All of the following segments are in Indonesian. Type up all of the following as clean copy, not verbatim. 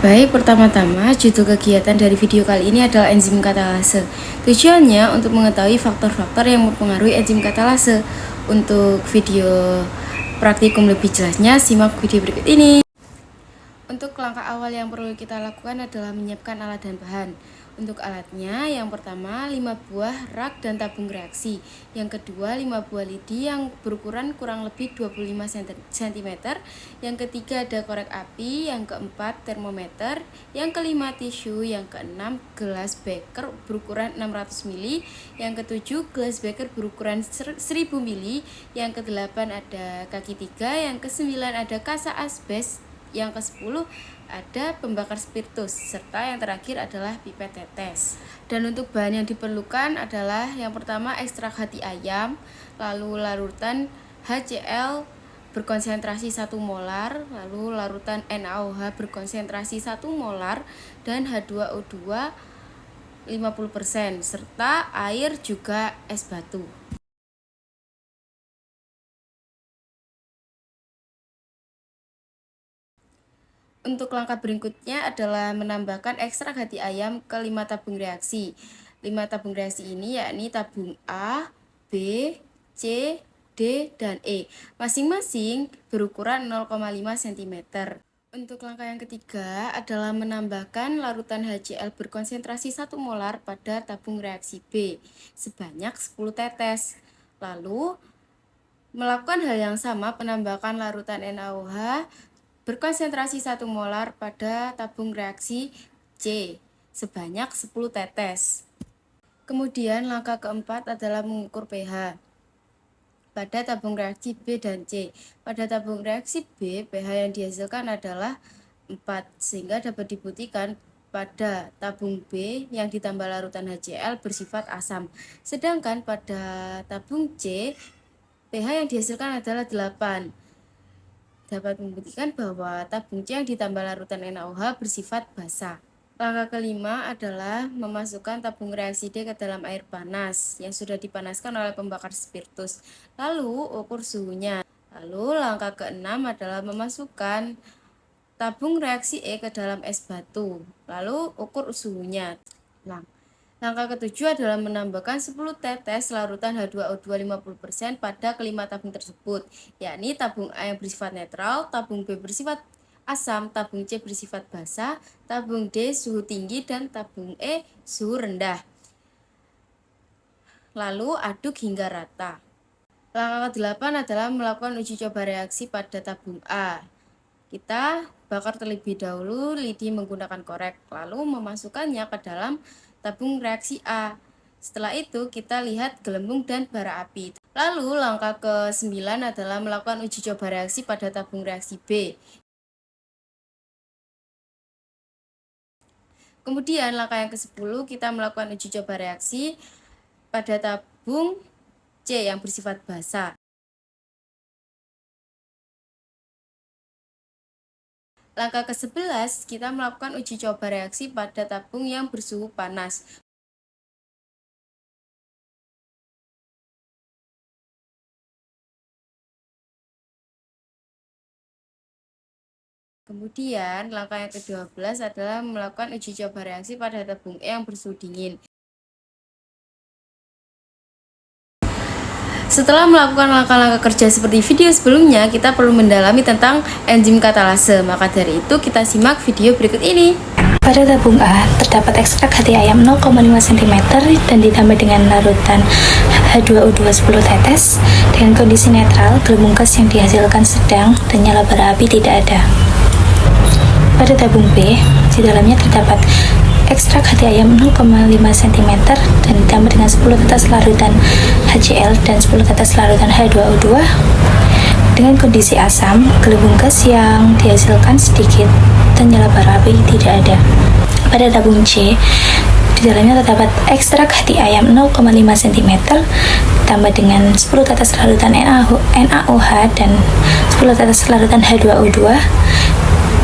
Baik, pertama-tama judul kegiatan dari video kali ini adalah enzim katalase. Tujuannya untuk mengetahui faktor-faktor yang mempengaruhi enzim katalase. Untuk video praktikum lebih jelasnya, simak video berikut ini. Untuk langkah awal yang perlu kita lakukan adalah menyiapkan alat dan bahan. Untuk alatnya, yang pertama 5 buah rak dan tabung reaksi. Yang kedua 5 buah lidi yang berukuran kurang lebih 25 cm. Yang ketiga ada korek api. Yang keempat termometer. Yang kelima tisu. Yang keenam gelas beker berukuran 600 ml. Yang ketujuh gelas beker berukuran 1000 ml. Yang kedelapan ada kaki 3. Yang kesembilan ada kasa asbes. Yang ke-10 ada pembakar spiritus, serta yang terakhir adalah pipet tetes. Dan untuk bahan yang diperlukan adalah yang pertama ekstrak hati ayam, lalu larutan HCl berkonsentrasi 1 molar, lalu larutan NaOH berkonsentrasi 1 molar, dan H2O2 50%, serta air juga es batu. Untuk langkah berikutnya adalah menambahkan ekstrak hati ayam ke 5 tabung reaksi. 5 tabung reaksi ini yakni tabung A, B, C, D, dan E. Masing-masing berukuran 0,5 cm. Untuk langkah yang ketiga adalah menambahkan larutan HCl berkonsentrasi 1 molar pada tabung reaksi B sebanyak 10 tetes. Lalu melakukan hal yang sama penambahkan larutan NaOH berkonsentrasi 1 molar pada tabung reaksi C sebanyak 10 tetes. Kemudian langkah keempat adalah mengukur pH pada tabung reaksi B dan C. Pada tabung reaksi B, pH yang dihasilkan adalah 4 sehingga dapat dibuktikan pada tabung B yang ditambah larutan HCl bersifat asam. Sedangkan pada tabung C, pH yang dihasilkan adalah 8. Dapat membuktikan bahwa tabung C yang ditambah larutan NaOH bersifat basa. Langkah kelima adalah memasukkan tabung reaksi D ke dalam air panas yang sudah dipanaskan oleh pembakar spiritus. Lalu ukur suhunya. Lalu langkah keenam adalah memasukkan tabung reaksi E ke dalam es batu. Lalu ukur suhunya. Langkah ketujuh adalah menambahkan 10 tetes larutan H2O2 50% pada kelima tabung tersebut, yakni tabung A yang bersifat netral, tabung B bersifat asam, tabung C bersifat basa, tabung D suhu tinggi, dan tabung E suhu rendah. Lalu aduk hingga rata. Langkah ke-8 adalah melakukan uji coba reaksi pada tabung A. Kita bakar terlebih dahulu lidi menggunakan korek, lalu memasukkannya ke dalam tabung reaksi A. Setelah itu kita lihat gelembung dan bara api. Lalu langkah ke-9 adalah melakukan uji coba reaksi pada tabung reaksi B. Kemudian langkah yang ke-10 kita melakukan uji coba reaksi pada tabung C yang bersifat basa. Langkah ke-11 kita melakukan uji coba reaksi pada tabung yang bersuhu panas. Kemudian langkah yang ke-12 adalah melakukan uji coba reaksi pada tabung E yang bersuhu dingin. Setelah melakukan langkah-langkah kerja seperti video sebelumnya, kita perlu mendalami tentang enzim katalase. Maka dari itu kita simak video berikut ini. Pada tabung A terdapat ekstrak hati ayam 0,5 cm dan ditambah dengan larutan H2O2 10 tetes. Dengan kondisi netral, gelembung gas yang dihasilkan sedang dan nyala bara api tidak ada. Pada tabung B, di dalamnya terdapat ekstrak hati ayam 0,5 cm dan ditambah dengan 10 tetes larutan HCl dan 10 tetes larutan H2O2. Dengan kondisi asam, gelembung gas yang dihasilkan sedikit dan nyala bara api tidak ada. Pada tabung C, di dalamnya terdapat ekstrak hati ayam 0,5 cm ditambah dengan 10 tetes larutan NaOH dan 10 tetes larutan H2O2.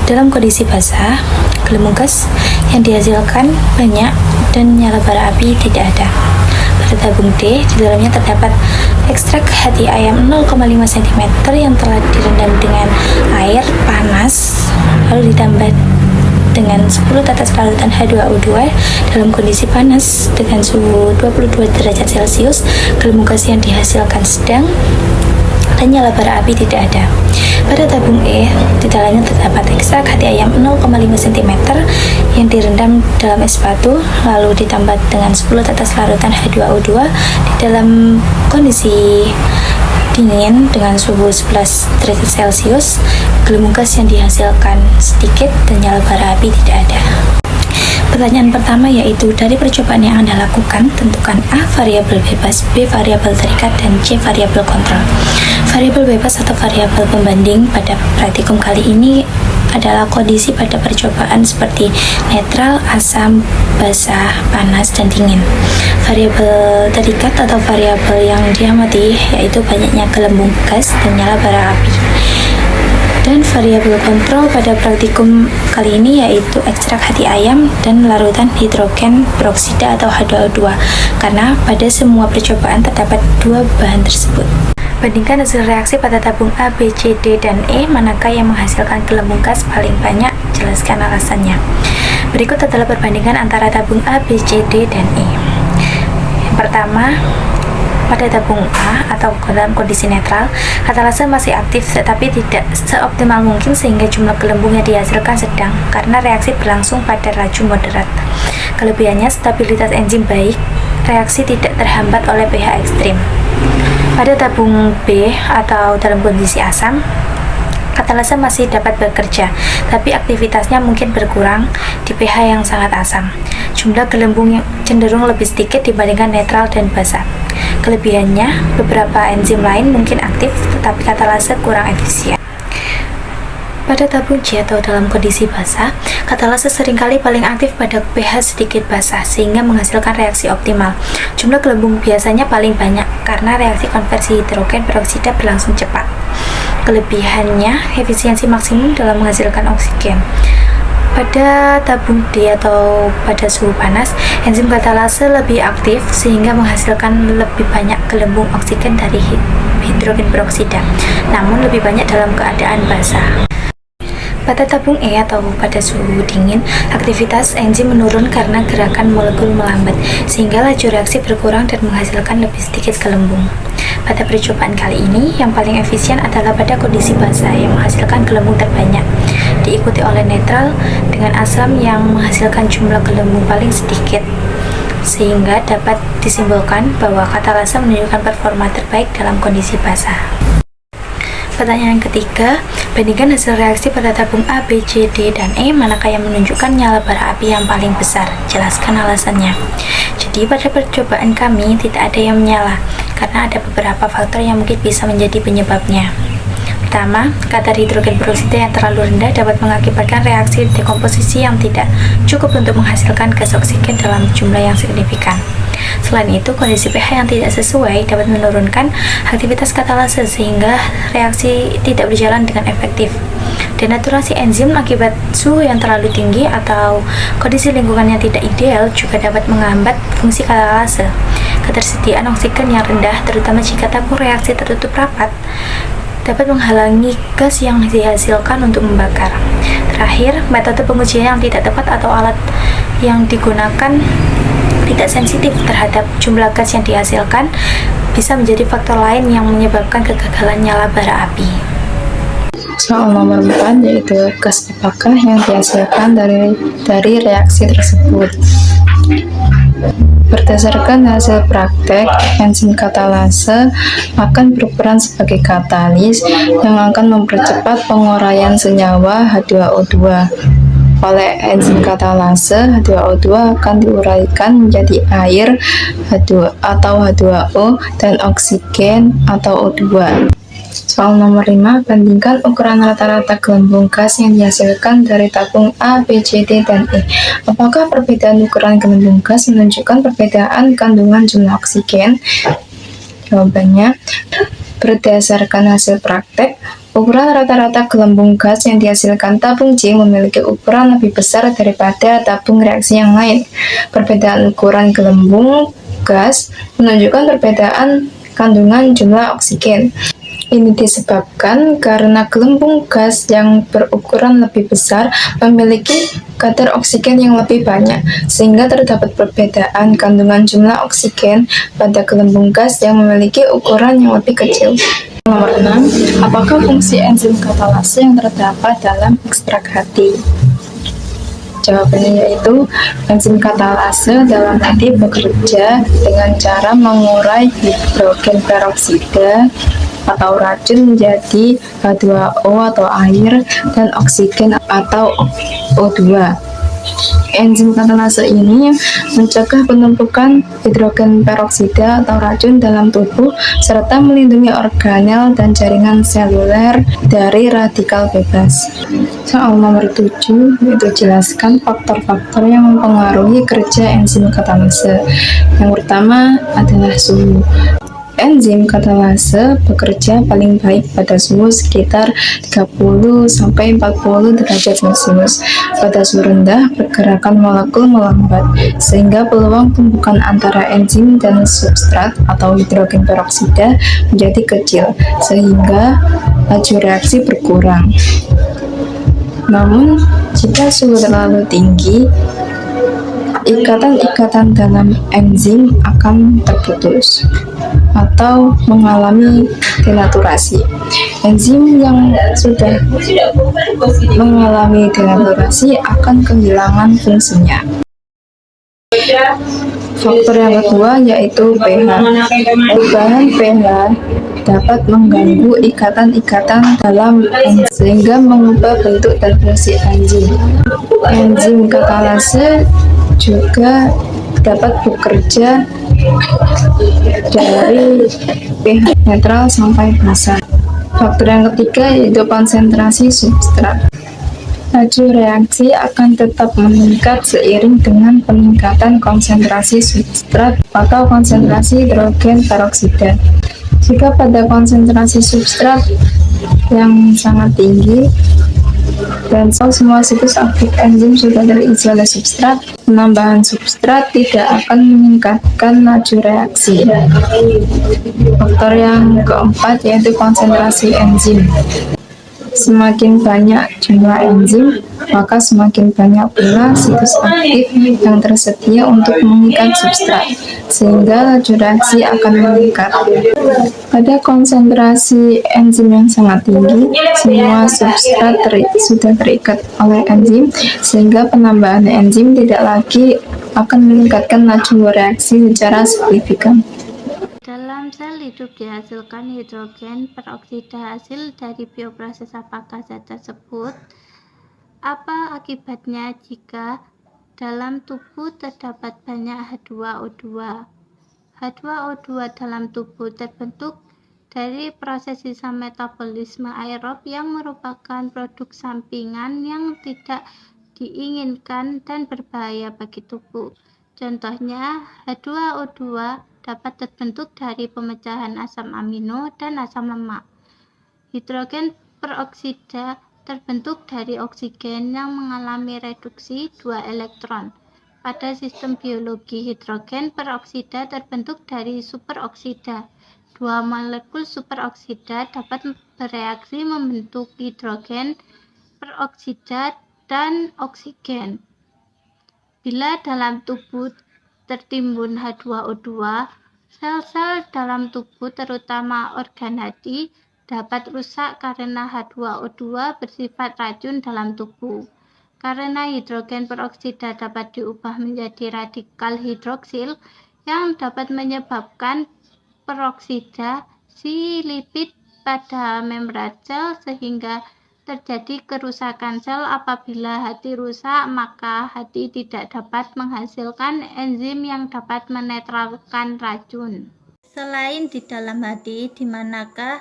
Dalam kondisi basah, gelembung gas yang dihasilkan banyak dan nyala bara api tidak ada. Pada tabung D, di dalamnya terdapat ekstrak hati ayam 0,5 cm yang telah direndam dengan air panas lalu ditambah dengan 10 tetes larutan H2O2 dalam kondisi panas dengan suhu 22 derajat Celcius, gelembung gas yang dihasilkan sedang, dan nyala bara api tidak ada. Pada tabung E, di dalamnya terdapat ekstrak hati ayam 0,5 cm yang direndam dalam es batu, lalu ditambah dengan 10 tetes larutan H2O2 di dalam kondisi dingin dengan suhu 11 derajat Celcius. Gelembung gas yang dihasilkan sedikit dan nyala bara api tidak ada. Pertanyaan pertama yaitu, dari percobaan yang Anda lakukan, tentukan A. variabel bebas, B. variabel terikat, dan C. variabel kontrol. Variabel bebas atau variabel pembanding pada praktikum kali ini adalah kondisi pada percobaan seperti netral, asam, basah, panas, dan dingin. Variabel terikat atau variabel yang diamati yaitu banyaknya gelembung gas dan nyala bara api. Dan variabel kontrol pada praktikum kali ini yaitu ekstrak hati ayam dan larutan hidrogen peroksida atau H2O2, karena pada semua percobaan terdapat dua bahan tersebut. Bandingkan hasil reaksi pada tabung A, B, C, D, dan E, manakah yang menghasilkan gelembung gas paling banyak? Jelaskan alasannya. Berikut adalah perbandingan antara tabung A, B, C, D, dan E. Yang pertama, pada tabung A atau dalam kondisi netral, katalase masih aktif tetapi tidak seoptimal mungkin sehingga jumlah gelembung yang dihasilkan sedang karena reaksi berlangsung pada laju moderat. Kelebihannya, stabilitas enzim baik, reaksi tidak terhambat oleh pH ekstrim. Pada tabung B atau dalam kondisi asam, katalase masih dapat bekerja, tapi aktivitasnya mungkin berkurang di pH yang sangat asam. Jumlah gelembung yang cenderung lebih sedikit dibandingkan netral dan basah. Kelebihannya, beberapa enzim lain mungkin aktif, tetapi katalase kurang efisien. Pada tabung C atau dalam kondisi basah, katalase seringkali paling aktif pada pH sedikit basah, sehingga menghasilkan reaksi optimal. Jumlah gelembung biasanya paling banyak, karena reaksi konversi hidrogen peroksida berlangsung cepat. Kelebihannya, efisiensi maksimum dalam menghasilkan oksigen. Pada tabung D atau pada suhu panas, enzim katalase lebih aktif sehingga menghasilkan lebih banyak gelembung oksigen dari hidrogen peroksida, namun lebih banyak dalam keadaan basah. Pada tabung E atau pada suhu dingin, aktivitas enzim menurun karena gerakan molekul melambat, sehingga laju reaksi berkurang dan menghasilkan lebih sedikit gelembung. Pada percobaan kali ini, yang paling efisien adalah pada kondisi basah yang menghasilkan gelembung terbanyak, diikuti oleh netral dengan asam yang menghasilkan jumlah gelembung paling sedikit, sehingga dapat disimpulkan bahwa katalase menunjukkan performa terbaik dalam kondisi basah. Pertanyaan ketiga, bandingkan hasil reaksi pada tabung A, B, C, D, dan E, manakah yang menunjukkan nyala bara api yang paling besar? Jelaskan alasannya. Jadi pada percobaan kami tidak ada yang menyala, karena ada beberapa faktor yang mungkin bisa menjadi penyebabnya. Pertama, kadar hidrogen peroksida yang terlalu rendah dapat mengakibatkan reaksi dekomposisi yang tidak cukup untuk menghasilkan gas oksigen dalam jumlah yang signifikan. Selain itu, kondisi pH yang tidak sesuai dapat menurunkan aktivitas katalase sehingga reaksi tidak berjalan dengan efektif. Denaturasi enzim akibat suhu yang terlalu tinggi atau kondisi lingkungan yang tidak ideal juga dapat menghambat fungsi katalase. Ketersediaan oksigen yang rendah, terutama jika tabung reaksi tertutup rapat, dapat menghalangi gas yang dihasilkan untuk membakar. Terakhir, metode pengujian yang tidak tepat atau alat yang digunakan tidak sensitif terhadap jumlah gas yang dihasilkan bisa menjadi faktor lain yang menyebabkan kegagalan nyala bara api. Soal nomor 4 yaitu gas apakah yang dihasilkan dari reaksi tersebut. Berdasarkan hasil praktek, enzim katalase akan berperan sebagai katalis yang akan mempercepat penguraian senyawa H2O2. Oleh enzim katalase, H2O2 akan diuraikan menjadi air atau H2O dan oksigen atau O2. Soal nomor 5, bandingkan ukuran rata-rata gelembung gas yang dihasilkan dari tabung A, B, C, D, dan E. Apakah perbedaan ukuran gelembung gas menunjukkan perbedaan kandungan jumlah oksigen? Jawabannya, berdasarkan hasil praktek, ukuran rata-rata gelembung gas yang dihasilkan tabung C memiliki ukuran lebih besar daripada tabung reaksi yang lain. Perbedaan ukuran gelembung gas menunjukkan perbedaan kandungan jumlah oksigen. Ini disebabkan karena gelembung gas yang berukuran lebih besar memiliki kadar oksigen yang lebih banyak, sehingga terdapat perbedaan kandungan jumlah oksigen pada gelembung gas yang memiliki ukuran yang lebih kecil. Nomor 6. Apakah fungsi enzim katalase yang terdapat dalam ekstrak hati? Jawabannya yaitu enzim katalase dalam hati bekerja dengan cara mengurai hidrogen peroksida atau racun menjadi H2O atau air dan oksigen atau O2. Enzim katalase ini mencegah penumpukan hidrogen peroksida atau racun dalam tubuh serta melindungi organel dan jaringan seluler dari radikal bebas. Soal nomor 7 yaitu jelaskan faktor-faktor yang mempengaruhi kerja enzim katalase. Yang pertama adalah suhu. Enzim katalase bekerja paling baik pada suhu sekitar 30-40 derajat Celcius. Pada suhu rendah, pergerakan molekul melambat, sehingga peluang tumbukan antara enzim dan substrat atau hidrogen peroksida menjadi kecil, sehingga laju reaksi berkurang. Namun, jika suhu terlalu tinggi, ikatan-ikatan dalam enzim akan terputus atau mengalami denaturasi. Enzim yang sudah mengalami denaturasi akan kehilangan fungsinya. Faktor yang kedua yaitu pH. Perubahan pH dapat mengganggu ikatan-ikatan dalam enzim sehingga mengubah bentuk dan fungsi enzim. Enzim katalase juga dapat bekerja dari pH netral sampai basa. Faktor yang ketiga yaitu konsentrasi substrat. Laju reaksi akan tetap meningkat seiring dengan peningkatan konsentrasi substrat atau konsentrasi hidrogen peroksida. Jika pada konsentrasi substrat yang sangat tinggi dan semua situs aktif enzim sudah terisi oleh substrat, penambahan substrat tidak akan meningkatkan laju reaksi. Faktor yang keempat yaitu konsentrasi enzim. Semakin banyak jumlah enzim, maka semakin banyak pula situs aktif yang tersedia untuk mengikat substrat, sehingga laju reaksi akan meningkat. Pada konsentrasi enzim yang sangat tinggi, semua substrat sudah terikat oleh enzim, sehingga penambahan enzim tidak lagi akan meningkatkan laju reaksi secara signifikan. Dalam sel hidup dihasilkan hidrogen peroksida hasil dari bioproses. Apakah zat tersebut? Apa akibatnya jika dalam tubuh terdapat banyak H2O2? H2O2 dalam tubuh terbentuk dari proses sisa metabolisme aerob yang merupakan produk sampingan yang tidak diinginkan dan berbahaya bagi tubuh. Contohnya, H2O2 dapat terbentuk dari pemecahan asam amino dan asam lemak. Hidrogen peroksida terbentuk dari oksigen yang mengalami reduksi 2 elektron. Pada sistem biologi, hidrogen peroksida terbentuk dari superoksida. Dua molekul superoksida dapat bereaksi membentuk hidrogen peroksida dan oksigen. Bila dalam tubuh tertimbun H2O2, sel-sel dalam tubuh terutama organ hati dapat rusak karena H2O2 bersifat racun dalam tubuh. Karena hidrogen peroksida dapat diubah menjadi radikal hidroksil yang dapat menyebabkan peroksidasi lipid pada membran sel sehingga terjadi kerusakan sel. Apabila hati rusak, maka hati tidak dapat menghasilkan enzim yang dapat menetralkan racun. Selain di dalam hati, di manakah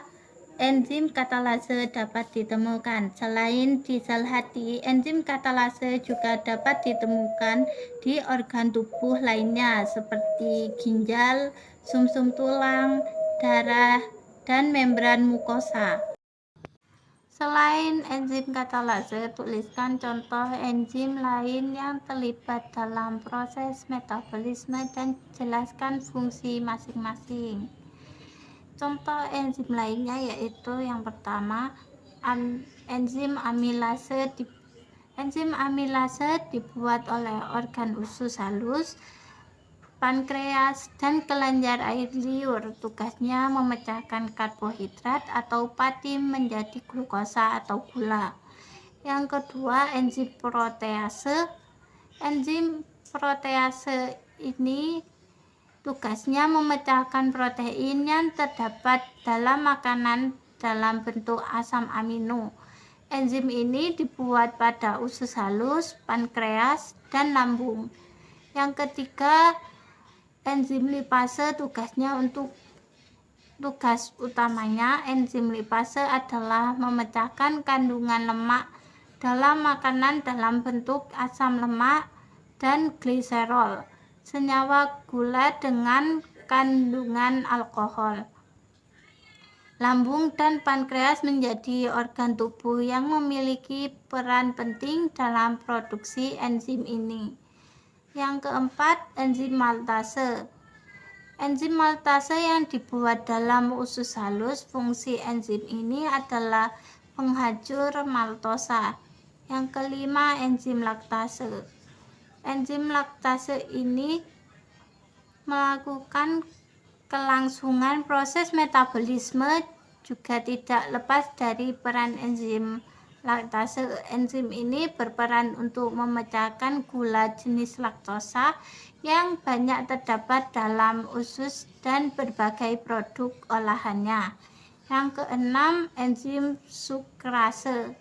enzim katalase dapat ditemukan? Selain di sel hati, enzim katalase juga dapat ditemukan di organ tubuh lainnya seperti ginjal, sumsum tulang, darah, dan membran mukosa. Selain enzim katalase, tuliskan contoh enzim lain yang terlibat dalam proses metabolisme dan jelaskan fungsi masing-masing. Contoh enzim lainnya yaitu yang pertama enzim amilase. Enzim amilase dibuat oleh organ usus halus, pankreas, dan kelenjar air liur. Tugasnya memecahkan karbohidrat atau pati menjadi glukosa atau gula. Yang kedua, enzim protease. Enzim protease ini tugasnya memecahkan protein yang terdapat dalam makanan dalam bentuk asam amino. Enzim ini dibuat pada usus halus, pankreas, dan lambung. Yang ketiga, enzim lipase. Tugas utamanya enzim lipase adalah memecahkan kandungan lemak dalam makanan dalam bentuk asam lemak dan gliserol, senyawa gula dengan kandungan alkohol. Lambung dan pankreas menjadi organ tubuh yang memiliki peran penting dalam produksi enzim ini. Yang keempat, enzim maltase. Enzim maltase yang dibuat dalam usus halus, fungsi enzim ini adalah penghancur maltosa. Yang kelima, enzim laktase. Enzim laktase ini melakukan kelangsungan proses metabolisme, juga tidak lepas dari peran enzim laktase. Enzim ini berperan untuk memecahkan gula jenis laktosa yang banyak terdapat dalam usus dan berbagai produk olahannya. Yang keenam, enzim sukrase.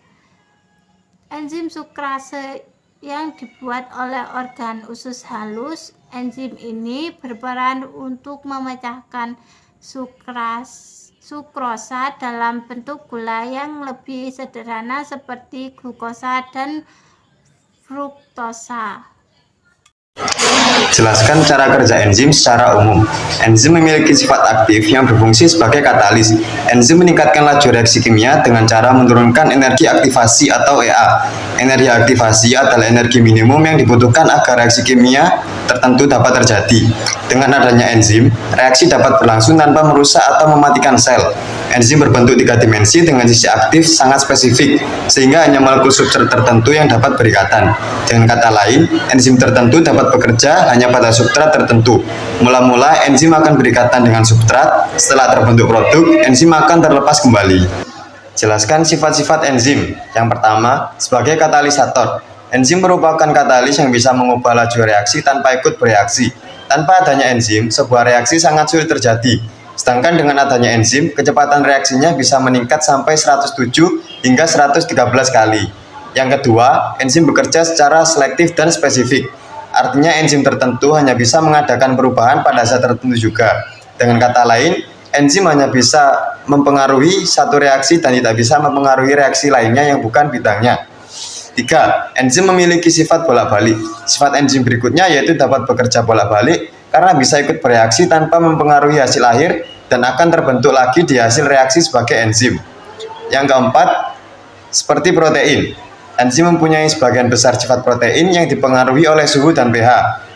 Enzim sukrase yang dibuat oleh organ usus halus. Enzim ini berperan untuk memecahkan sukrosa dalam bentuk gula yang lebih sederhana seperti glukosa dan fruktosa. Jelaskan cara kerja enzim secara umum. Enzim memiliki sifat aktif yang berfungsi sebagai katalis. Enzim meningkatkan laju reaksi kimia dengan cara menurunkan energi aktivasi atau EA. Energi aktivasi adalah energi minimum yang dibutuhkan agar reaksi kimia tertentu dapat terjadi. Dengan adanya enzim, reaksi dapat berlangsung tanpa merusak atau mematikan sel. Enzim berbentuk 3 dimensi dengan sisi aktif sangat spesifik, sehingga hanya molekul substrat tertentu yang dapat berikatan. Dengan kata lain, enzim tertentu dapat bekerja hanya pada substrat tertentu. Mula-mula, enzim akan berikatan dengan substrat. Setelah terbentuk produk, enzim akan terlepas kembali. Jelaskan sifat-sifat enzim. Yang pertama, sebagai katalisator. Enzim merupakan katalis yang bisa mengubah laju reaksi tanpa ikut bereaksi. Tanpa adanya enzim, sebuah reaksi sangat sulit terjadi. Sedangkan dengan adanya enzim, kecepatan reaksinya bisa meningkat sampai 107 hingga 113 kali. Yang kedua, enzim bekerja secara selektif dan spesifik. Artinya enzim tertentu hanya bisa mengadakan perubahan pada zat tertentu juga. Dengan kata lain, enzim hanya bisa mempengaruhi satu reaksi dan tidak bisa mempengaruhi reaksi lainnya yang bukan bidangnya. 3. Enzim memiliki sifat bolak-balik. Sifat enzim berikutnya yaitu dapat bekerja bolak-balik karena bisa ikut bereaksi tanpa mempengaruhi hasil akhir dan akan terbentuk lagi di hasil reaksi sebagai enzim. Yang keempat, seperti protein. Enzim mempunyai sebagian besar sifat protein yang dipengaruhi oleh suhu dan pH.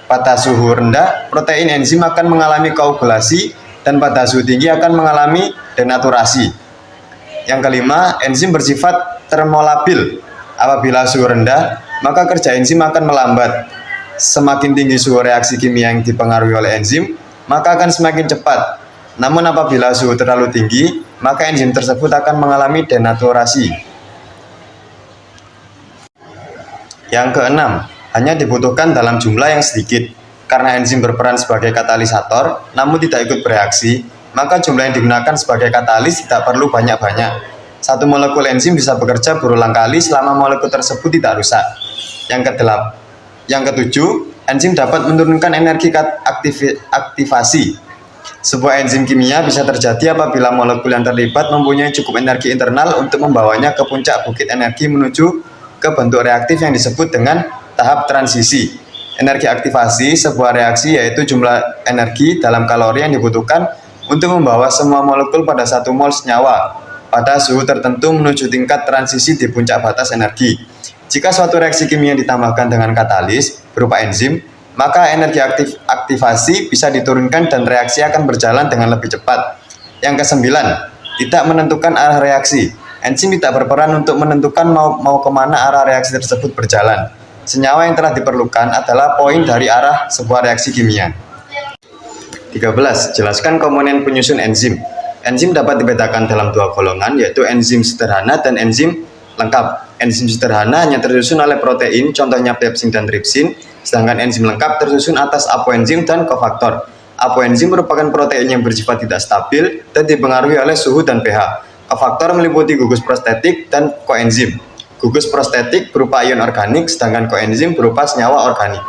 Pada suhu rendah, protein enzim akan mengalami koagulasi dan pada suhu tinggi akan mengalami denaturasi. Yang kelima, enzim bersifat termolabil. Apabila suhu rendah, maka kerja enzim akan melambat. Semakin tinggi suhu reaksi kimia yang dipengaruhi oleh enzim, maka akan semakin cepat. Namun apabila suhu terlalu tinggi, maka enzim tersebut akan mengalami denaturasi. Yang keenam, hanya dibutuhkan dalam jumlah yang sedikit. Karena enzim berperan sebagai katalisator, namun tidak ikut bereaksi, maka jumlah yang digunakan sebagai katalis tidak perlu banyak-banyak. Satu molekul enzim bisa bekerja berulang kali selama molekul tersebut tidak rusak. Yang ketujuh, enzim dapat menurunkan energi aktivasi. Sebuah enzim kimia bisa terjadi apabila molekul yang terlibat mempunyai cukup energi internal untuk membawanya ke puncak bukit energi menuju ke bentuk reaktif yang disebut dengan tahap transisi. Energi aktivasi sebuah reaksi yaitu jumlah energi dalam kalori yang dibutuhkan untuk membawa semua molekul pada 1 mol senyawa pada suhu tertentu menuju tingkat transisi di puncak batas energi. Jika suatu reaksi kimia ditambahkan dengan katalis berupa enzim, maka energi aktivasi bisa diturunkan dan reaksi akan berjalan dengan lebih cepat. Yang kesembilan, tidak menentukan arah reaksi. Enzim tidak berperan untuk menentukan mau kemana arah reaksi tersebut berjalan. Senyawa yang telah diperlukan adalah poin dari arah sebuah reaksi kimia. 13. Jelaskan komponen penyusun enzim. Enzim dapat dibedakan dalam dua golongan, yaitu enzim sederhana dan enzim lengkap. Enzim sederhana hanya tersusun oleh protein, contohnya pepsin dan tripsin, sedangkan enzim lengkap tersusun atas apoenzim dan kofaktor. Apoenzim merupakan protein yang bersifat tidak stabil dan dipengaruhi oleh suhu dan pH. Kofaktor meliputi gugus prostetik dan koenzim. Gugus prostetik berupa ion organik, sedangkan koenzim berupa senyawa organik.